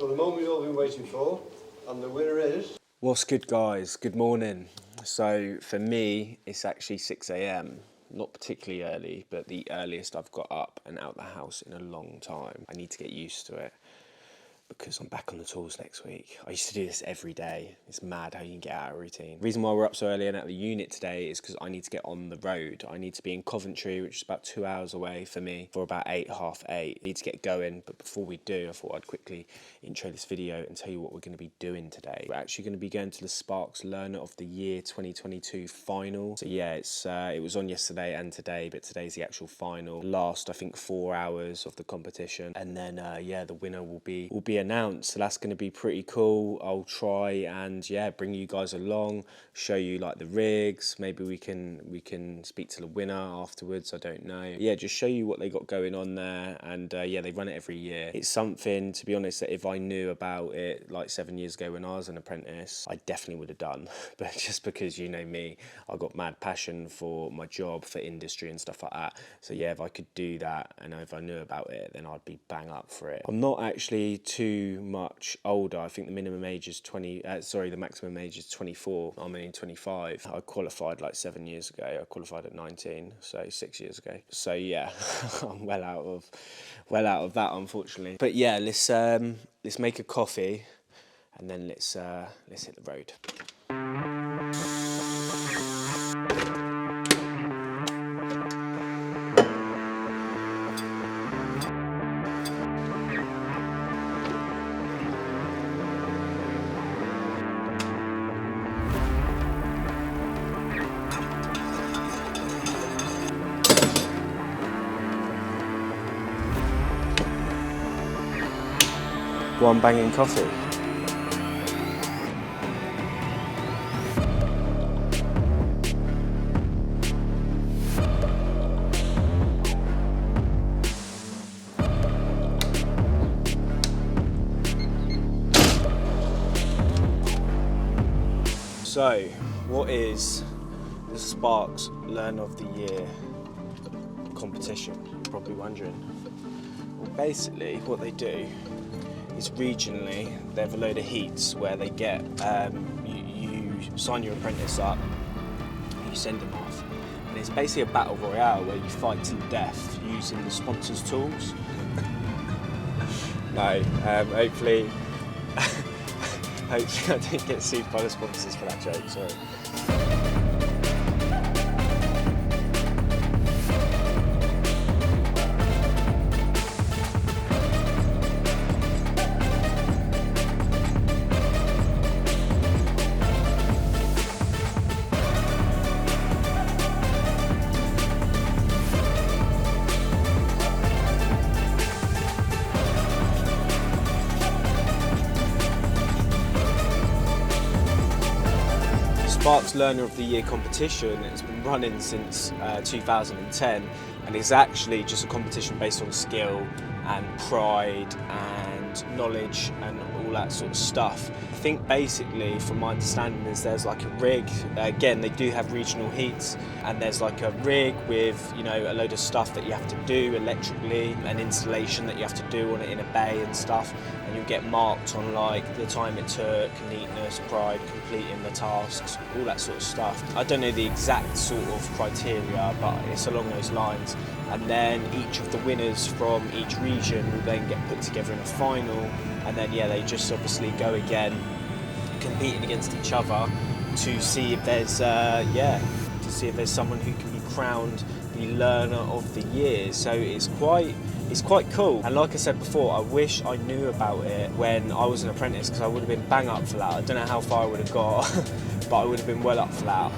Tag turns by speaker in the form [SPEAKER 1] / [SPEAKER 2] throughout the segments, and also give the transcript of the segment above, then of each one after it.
[SPEAKER 1] So the moment we've all been waiting for, and the winner is...
[SPEAKER 2] What's good, guys? Good morning. So for me, it's actually 6 a.m. Not particularly early, but the earliest I've got up and out the house in a long time. I need to get used to it because I'm back on the tools next week. I used to do this every day. It's mad how you can get out of routine. The reason why we're up so early and out of the unit today is because I need to get on the road. I need to be in Coventry, which is about 2 hours away for me, for about 8, half 8. I need to get going, but before we do, I thought I'd quickly intro this video and tell you what we're going to be doing today. We're actually going to be going to the SPARKS Learner of the Year 2022 final. So yeah, it was on yesterday and today, but today's the actual final. Last, I think, 4 hours of the competition, and then yeah, the winner will be announced. So that's going to be pretty cool. I'll try and bring you guys along, show you like the rigs. Maybe we can speak to the winner afterwards. I don't know. Yeah, just show you what they got going on there. And yeah, they run it every year. It's something, to be honest, that if I knew about it like 7 years ago when I was an apprentice, I definitely would have done. But just because, you know me, I got mad passion for my job, for industry and stuff like that. So yeah, if I could do that and if I knew about it, then I'd be bang up for it. I'm not actually too much older. I think the minimum age is the maximum age is 24. I'm only 25. I qualified like 7 years ago. I qualified at 19, so 6 years ago. So yeah, I'm well out of that, unfortunately. But yeah, let's make a coffee and then let's hit the road. One banging coffee. So, what is the SPARKS Learner of the Year competition? You're probably wondering. Well, basically, what they do is regionally, they have a load of heats where they get, you sign your apprentice up, you send them off, and it's basically a battle royale where you fight to the death using the sponsors' tools. No, hopefully I don't get sued by the sponsors for that joke, sorry. SPARKS Learner of the Year competition has been running since 2010, and it's actually just a competition based on skill and pride and knowledge and all that sort of stuff. I think basically, from my understanding, is there's like a rig. Again, they do have regional heats, and there's like a rig with, you know, a load of stuff that you have to do electrically, an installation that you have to do on it in a bay and stuff, and you'll get marked on like the time it took, neatness, pride, completing the tasks, all that sort of stuff. I don't know the exact sort of criteria, but it's along those lines. And then each of the winners from each region will then get put together in a final, and then yeah, they just obviously go again, competing against each other to see if there's someone who can be crowned the Learner of the Year. So it's quite cool. And like I said before, I wish I knew about it when I was an apprentice, because I would have been bang up for that. I don't know how far I would have got, but I would have been well up for that.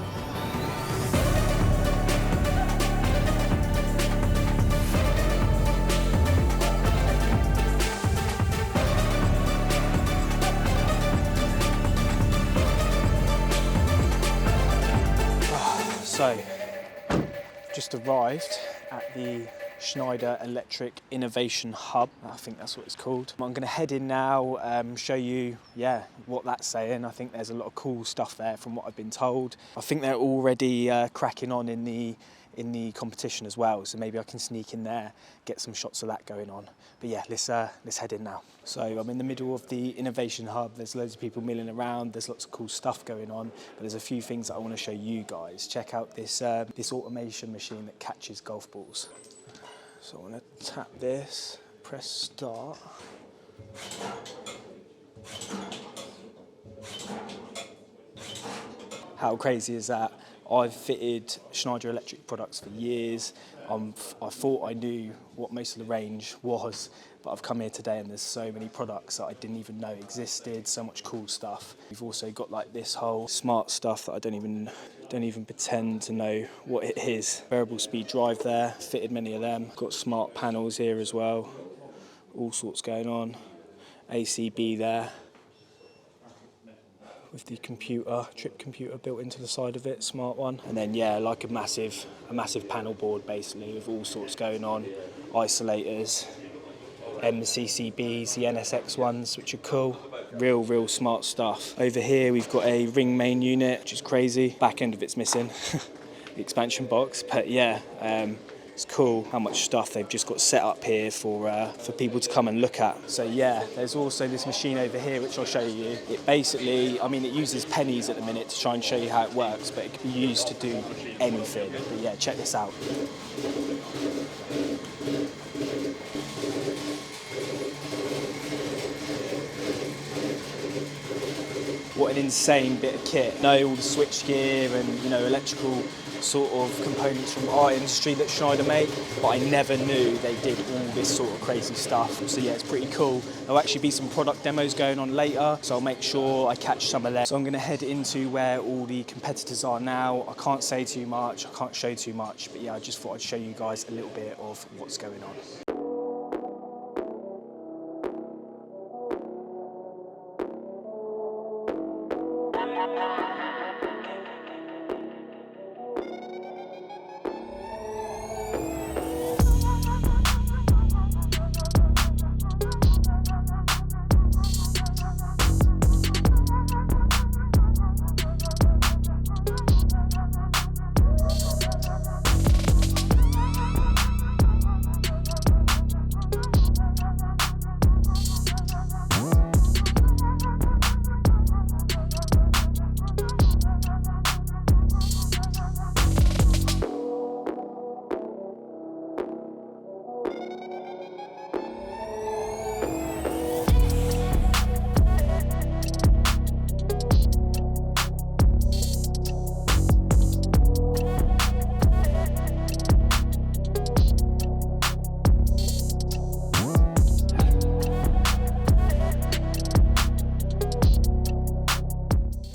[SPEAKER 2] So, just arrived at the Schneider Electric Innovation Hub. I think that's what it's called. I'm going to head in now, show you, what that's saying. I think there's a lot of cool stuff there from what I've been told. I think they're already cracking on in the
[SPEAKER 3] in the competition as well, so maybe I can sneak in there, get some shots of that going on. But yeah, let's head in now. So I'm in the middle of the innovation hub. There's loads of people milling around. There's lots of cool stuff going on, but there's a few things that I want to show you guys. Check out this this automation machine that catches golf balls. So I want to tap this, press start. How crazy is that? I've fitted Schneider electric products for years. I thought I knew what most of the range was, but I've come here today and there's so many products that I didn't even know existed, so much cool stuff. We've also got like this whole smart stuff that I don't even pretend to know what it is. Variable speed drive there, fitted many of them. Got smart panels here as well, all sorts going on. ACB there, with the trip computer built into the side of it, smart one. And then yeah, like a massive panel board basically with all sorts going on. Isolators, MCCBs, the NSX ones, which are cool. Real smart stuff. Over here we've got a ring main unit, which is crazy. Back end of it's missing, the expansion box. But yeah, it's cool how much stuff they've just got set up here for people to come and look at. So yeah, there's also this machine over here which I'll show you. It basically, I mean, it uses pennies at the minute to try and show you how it works, but it can be used to do anything. But yeah, check this out. What an insane bit of kit. Know all the switch gear and, you know, electrical sort of components from our industry that Schneider make, but I never knew they did all this sort of crazy stuff. So yeah, it's pretty cool. There'll actually be some product demos going on later, so I'll make sure I catch some of them. So I'm going to head into where all the competitors are now. I can't say too much, I can't show too much, but yeah, I just thought I'd show you guys a little bit of what's going on.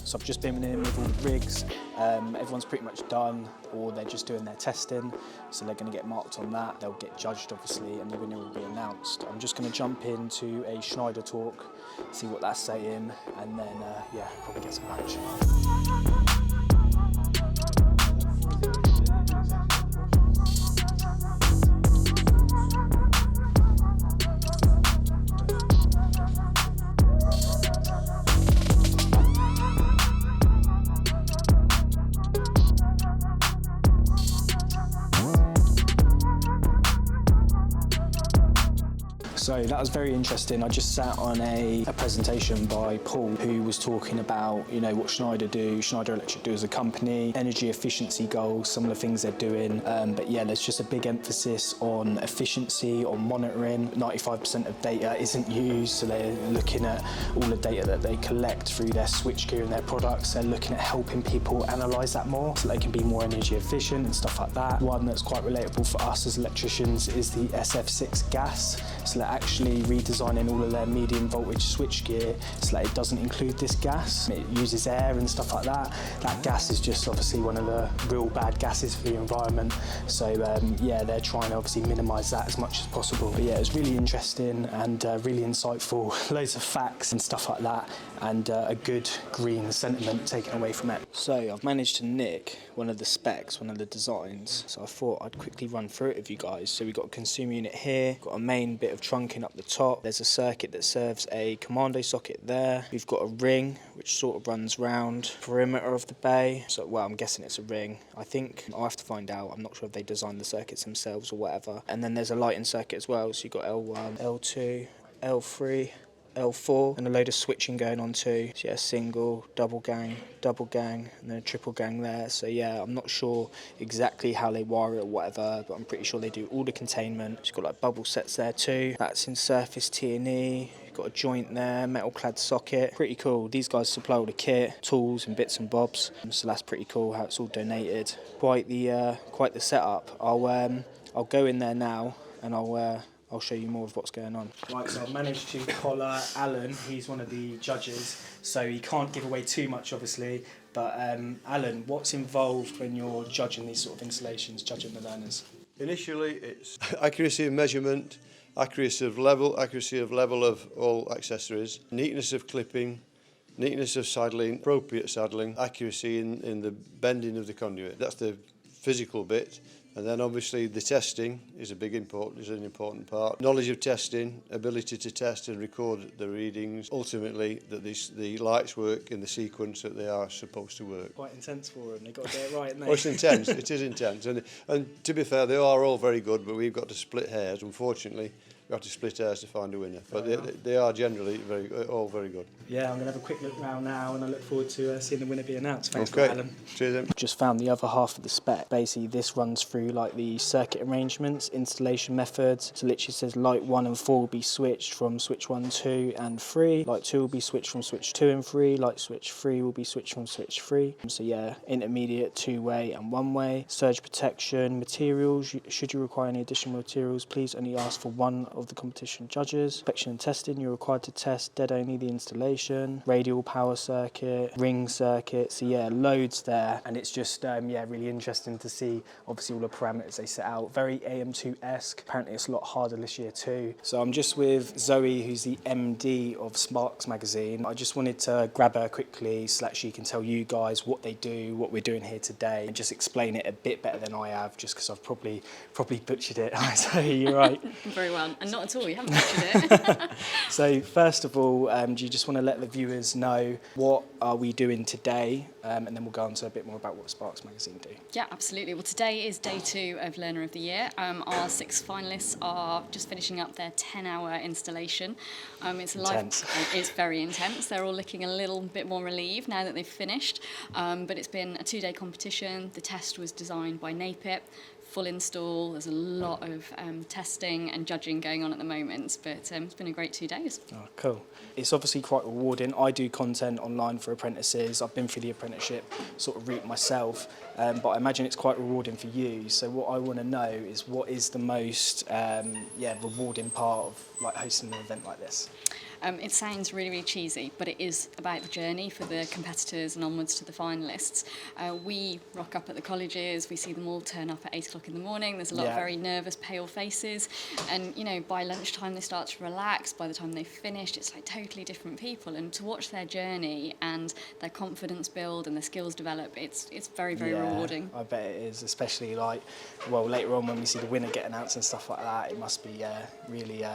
[SPEAKER 3] So I've just been in with all the rigs. Everyone's pretty much done, or they're just doing their testing. So they're going to get marked on that. They'll get judged, obviously, and the winner will be announced. I'm just going to jump into a Schneider talk, see what that's saying, and then, yeah, probably get some lunch. So that was very interesting. I just sat on a presentation by Paul, who was talking about, you know, what Schneider Electric do as a company, energy efficiency goals, some of the things they're doing. But yeah, there's just a big emphasis on efficiency, on monitoring. 95% of data isn't used, so they're looking at all the data that they collect through their switchgear and their products. They're looking at helping people analyse that more, so they can be more energy efficient and stuff like that. One that's quite relatable for us as electricians is the SF6 gas. So they're actually redesigning all of their medium voltage switchgear so that it doesn't include this gas. It uses air and stuff like that. That gas is just obviously one of the real bad gases for the environment. So yeah, they're trying to obviously minimise that as much as possible. But yeah, it's really interesting and really insightful. Loads of facts and stuff like that, and a good green sentiment taken away from it. So I've managed to nick one of the specs, one of the designs. So I thought I'd quickly run through it with you guys. So we've got a consumer unit here, got a main bit of trunking up the top. There's a circuit that serves a commando socket there. We've got a ring which sort of runs round perimeter of the bay. So, well, I'm guessing it's a ring. I think I'll have to find out. I'm not sure if they designed the circuits themselves or whatever. And then there's a lighting circuit as well. So you've got L1, L2, L3, L4, and a load of switching going on too. So yeah, single, double gang, and then a triple gang there. So yeah, I'm not sure exactly how they wire it or whatever, but I'm pretty sure they do all the containment. It's got like bubble sets there too. That's in surface T&E. Got a joint there, metal clad socket. Pretty cool. These guys supply all the kit, tools and bits and bobs. So that's pretty cool how it's all donated. Quite the setup. I'll go in there now and I'll show you more of what's going on. Right, so I've managed to collar Alan. He's one of the judges, so he can't give away too much, obviously. But Alan, what's involved when you're judging these sort of installations, judging the learners?
[SPEAKER 1] Initially, it's accuracy of measurement, accuracy of level of all accessories, neatness of clipping, neatness of saddling, appropriate saddling, accuracy in the bending of the conduit. That's the physical bit. And then obviously the testing is an important part. Knowledge of testing, ability to test and record the readings. Ultimately, that the lights work in the sequence that they are supposed to work.
[SPEAKER 3] Quite intense for them. They've got to do it right, haven't they?
[SPEAKER 1] Well, it's intense. It is intense. And to be fair, they are all very good, but we've got to split hairs. Unfortunately, we have to split hairs to find a winner. But they are generally all very good.
[SPEAKER 3] Yeah, I'm going to have a quick look round now, and I look forward to seeing the winner be announced. Thanks
[SPEAKER 1] Okay.
[SPEAKER 3] for that, Alan.
[SPEAKER 1] Cheers then.
[SPEAKER 3] Just found the other half of the spec. Basically, this runs through like the circuit arrangements, installation methods. So literally says light 1 and 4 will be switched from switch 1, 2 and 3. Light 2 will be switched from switch 2 and 3. Light switch 3 will be switched from switch 3. So yeah, intermediate, 2-way and 1-way. Surge protection, materials. Should you require any additional materials, please only ask for one of the competition judges. Inspection and testing, you're required to test dead only the installation. Radial power circuit, ring circuit. So yeah, loads there. And it's just, yeah, really interesting to see obviously all the parameters they set out. Very AM2-esque. Apparently it's a lot harder this year too. So I'm just with Zoe, who's the MD of SPARKS magazine. I just wanted to grab her quickly so that she can tell you guys what they do, what we're doing here today, and just explain it a bit better than I have, just because I've probably butchered it. So you're right.
[SPEAKER 4] Very well, and not at all, you haven't butchered it.
[SPEAKER 3] So first of all, do you just want to let the viewers know what are we doing today, and then we'll go on to a bit more about what SPARKS magazine do.
[SPEAKER 4] Yeah, absolutely. Well, today is day 2 of Learner of the Year. Our 6 finalists are just finishing up their 10-hour installation. It's very intense. They're all looking a little bit more relieved now that they've finished. But it's been a 2-day competition. The test was designed by NAPIT. Full install. There's a lot of testing and judging going on at the moment, but it's been a great 2 days.
[SPEAKER 3] Oh, cool. It's obviously quite rewarding. I do content online for apprentices. I've been through the apprenticeship sort of route myself, but I imagine it's quite rewarding for you. So what I want to know is what is the most rewarding part of like hosting an event like this?
[SPEAKER 4] It sounds really, really cheesy, but it is about the journey for the competitors and onwards to the finalists. We rock up at the colleges, we see them all turn up at 8 o'clock in the morning. There's a lot of very nervous, pale faces. And, you know, by lunchtime they start to relax. By the time they've finished, it's like totally different people. And to watch their journey and their confidence build and their skills develop, it's very, very rewarding.
[SPEAKER 3] I bet it is, especially like, well, later on when we see the winner get announced and stuff like that, it must be really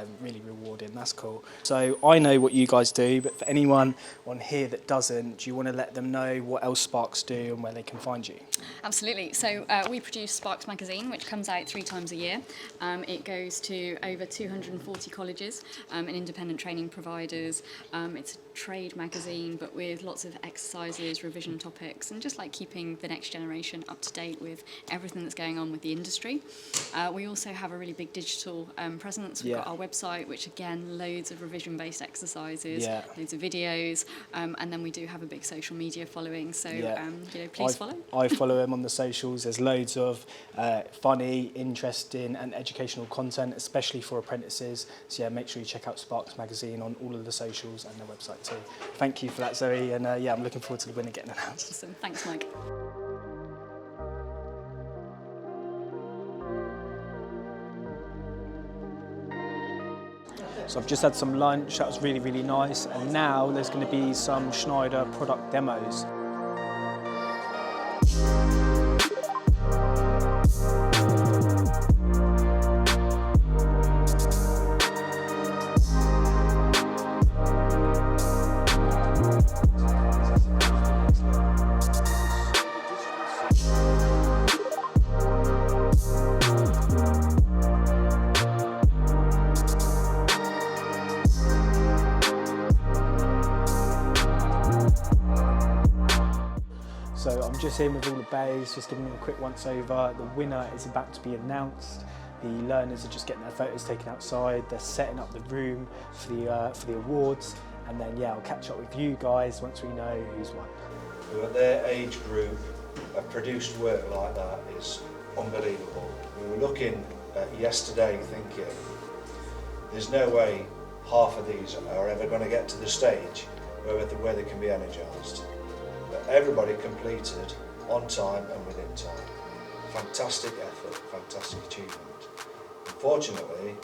[SPEAKER 3] rewarding. That's cool. So I know what you guys do, but for anyone on here that doesn't, do you want to let them know what else SPARKS do and where they can find you?
[SPEAKER 4] Absolutely. So we produce SPARKS magazine, which comes out 3 times a year. It goes to over 240 colleges and independent training providers. It's a trade magazine, but with lots of exercises, revision topics, and just like keeping the next generation up to date with everything that's going on with the industry. We also have a really big digital presence. We've got our website, which again, loads of revision-based exercises, loads of videos, and then we do have a big social media following. So please follow.
[SPEAKER 3] I follow him on the socials. There's loads of funny, interesting, and educational content, especially for apprentices. So yeah, make sure you check out SPARKS magazine on all of the socials and their website too. Thank you for that, Zoe, and I'm looking forward to the winner getting announced.
[SPEAKER 4] Awesome. Thanks, Mike.
[SPEAKER 3] So I've just had some lunch, that was really, really nice, and now there's going to be some Schneider product demos. So I'm just in with all the bays, just giving them a quick once over. The winner is about to be announced. The learners are just getting their photos taken outside. They're setting up the room for the awards, and then yeah, I'll catch up with you guys once we know who's won.
[SPEAKER 5] Who at their age group have produced work like that is unbelievable. We were looking at yesterday thinking there's no way half of these are ever going to get to the stage where they can be energised. But everybody completed on time and within time. Fantastic effort, fantastic achievement. Unfortunately,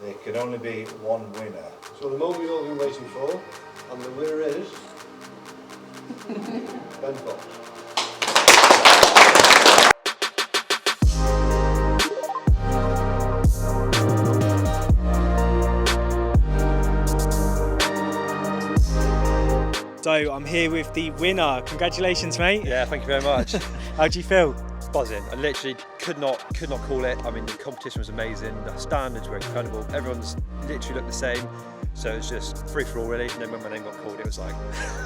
[SPEAKER 5] there can only be one winner.
[SPEAKER 1] So the moment we've all been waiting for, and the winner is Ben Fox.
[SPEAKER 3] So I'm here with the winner. Congratulations, mate.
[SPEAKER 6] Yeah, thank you very much.
[SPEAKER 3] How do you feel?
[SPEAKER 6] Buzzing. I literally could not call it. I mean, the competition was amazing. The standards were incredible. Everyone's literally looked the same. So it was just free for all, really. And then when my name got called, it was like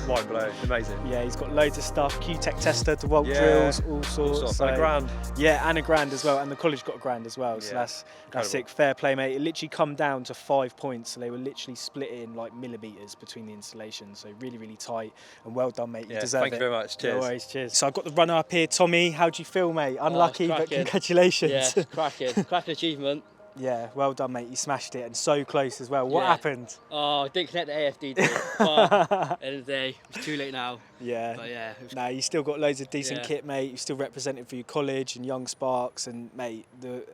[SPEAKER 6] mind blowing, amazing.
[SPEAKER 3] Yeah, he's got loads of stuff. Q-Tech tester, DeWalt drills, all sorts.
[SPEAKER 6] And a grand.
[SPEAKER 3] Yeah, and a grand as well. And the college got a grand as well. So
[SPEAKER 6] Yeah,
[SPEAKER 3] that's sick. Fair play, mate. It literally come down to 5 points. So they were literally split in like millimetres between the installations. So really, really tight. And well done, mate. You deserve it.
[SPEAKER 6] Thank you very much. Cheers.
[SPEAKER 3] No worries, cheers. So I've got the runner up here, Tommy. How do you feel, mate? Unlucky, but
[SPEAKER 7] cracking.
[SPEAKER 3] congratulations.
[SPEAKER 7] Yeah, cracking achievement.
[SPEAKER 3] Yeah, well done, mate. You smashed it, and so close as well. What
[SPEAKER 7] Yeah.
[SPEAKER 3] happened?
[SPEAKER 7] Oh, I didn't connect the AFD, but end of the day, it's too late now.
[SPEAKER 3] Yeah.
[SPEAKER 7] But yeah, it was,
[SPEAKER 3] No, you still got loads of decent
[SPEAKER 7] Yeah.
[SPEAKER 3] kit, mate. You still represented for your college and young Sparks, and mate,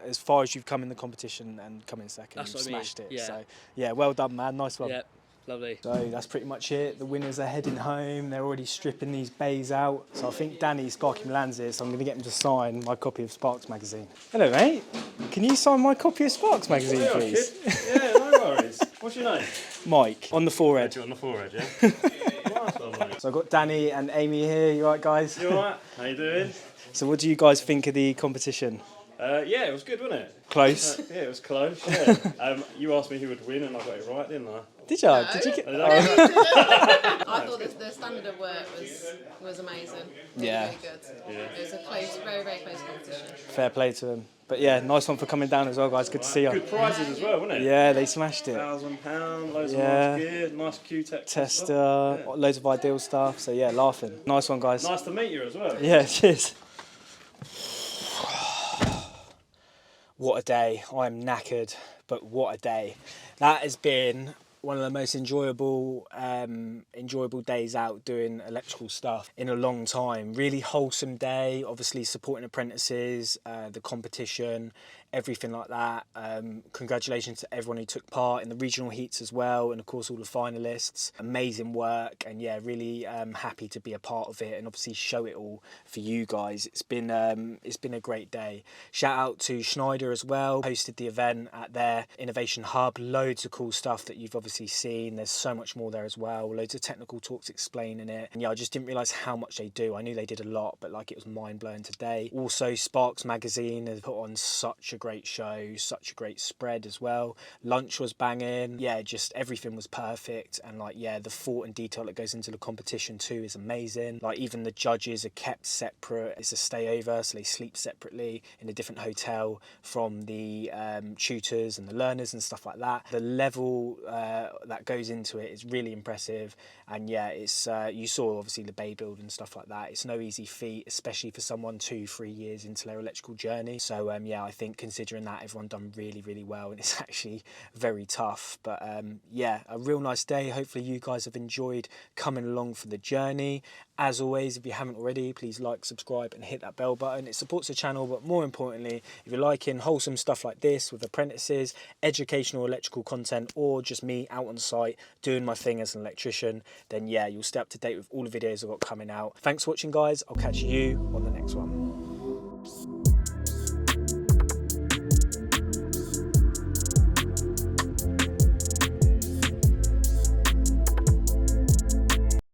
[SPEAKER 3] as far as you've come in the competition and come in second,
[SPEAKER 7] That's
[SPEAKER 3] you've
[SPEAKER 7] what I mean,
[SPEAKER 3] smashed it.
[SPEAKER 7] yeah.
[SPEAKER 3] So yeah, well done, man. Nice one.
[SPEAKER 7] yeah, lovely.
[SPEAKER 3] So that's pretty much it. The winners are heading home. They're already stripping these bays out. So I think Danny, Sparky Milan's here, so I'm going to get him to sign my copy of Sparks magazine. Hello, mate. Can you sign my copy of Sparks magazine, please?
[SPEAKER 8] Yeah, no worries. What's your name?
[SPEAKER 3] Mike, on the forehead.
[SPEAKER 8] On the forehead, yeah? Nice one, mate.
[SPEAKER 3] So I've got Danny and Amy here. You all right, guys?
[SPEAKER 8] You alright? How you doing?
[SPEAKER 3] So what do you guys think of the competition?
[SPEAKER 8] Yeah, it was good, wasn't it?
[SPEAKER 3] Close.
[SPEAKER 8] Yeah, it was close, yeah. You asked me who would win and I got it right, didn't I?
[SPEAKER 3] Did you?
[SPEAKER 9] No.
[SPEAKER 3] Did you get?
[SPEAKER 8] Is that right?
[SPEAKER 9] I thought the standard of work was amazing. Really,
[SPEAKER 3] Yeah.
[SPEAKER 9] really good. It was a close, very, very close competition.
[SPEAKER 3] Fair play to them. But yeah, nice one for coming down as well, guys. Good to see you.
[SPEAKER 8] Good prizes as well, wasn't it?
[SPEAKER 3] Yeah, they smashed it.
[SPEAKER 8] £1,000, loads
[SPEAKER 3] Yeah.
[SPEAKER 8] of nice gear, nice Q-Tech
[SPEAKER 3] Tester,
[SPEAKER 8] Yeah.
[SPEAKER 3] loads of ideal stuff. So yeah, laughing. Nice one, guys.
[SPEAKER 8] Nice to meet you as well.
[SPEAKER 3] Yeah, cheers. What a day. I'm knackered, but what a day. That has been one of the most enjoyable days out doing electrical stuff in a long time. Really wholesome day, obviously supporting apprentices, the competition, everything like that. Congratulations to everyone who took part in the regional heats as well, and of course all the finalists. Amazing work, and yeah, really happy to be a part of it and obviously show it all for you guys. It's been a great day. Shout out to Schneider as well, hosted the event at their innovation hub. Loads of cool stuff that you've obviously seen. There's so much more there as well. Loads of technical talks explaining it, and yeah, I just didn't realise how much they do. I knew they did a lot, but like it was mind blowing today. Also, Sparks magazine has put on such a great show, such a great spread as well. Lunch was banging. Yeah, just everything was perfect, and like yeah, the thought and detail that goes into the competition too is amazing. Like even the judges are kept separate. It's a stayover, so they sleep separately in a different hotel from the tutors and the learners and stuff like that. The level that goes into it is really impressive, and yeah, it's you saw obviously the bay build and stuff like that. It's no easy feat, especially for someone 2-3 years into their electrical journey. So yeah, I think considering that, everyone done really, really well, and it's actually very tough. But yeah, a real nice day. Hopefully you guys have enjoyed coming along for the journey. As always, if you haven't already, please like, subscribe and hit that bell button. It supports the channel, but more importantly, if you're liking wholesome stuff like this with apprentices, educational electrical content, or just me out on site doing my thing as an electrician, then yeah, you'll stay up to date with all the videos I've got coming out. Thanks for watching, guys. I'll catch you on the next one.